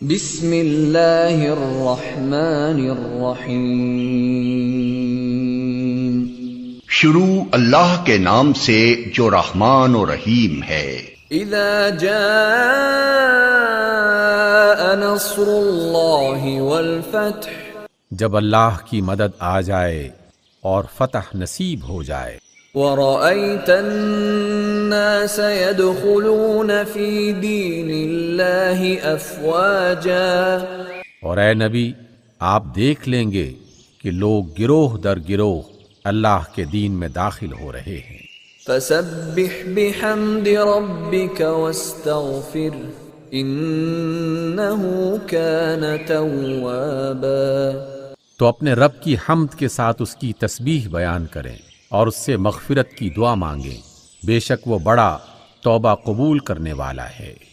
بسم اللہ الرحمن الرحیم۔ شروع اللہ کے نام سے جو رحمان و رحیم ہے۔ اذا جاء نصر اللہ والفتح، جب اللہ کی مدد آ جائے اور فتح نصیب ہو جائے۔ ورأيت الناس يدخلون في دين الله أفواجا، اور اے نبی آپ دیکھ لیں گے کہ لوگ گروہ در گروہ اللہ کے دین میں داخل ہو رہے ہیں۔ فسبح بحمد ربك واستغفر إنه كان توابا۔ تو اپنے رب کی حمد کے ساتھ اس کی تسبیح بیان کریں اور اس سے مغفرت کی دعا مانگیں، بے شک وہ بڑا توبہ قبول کرنے والا ہے۔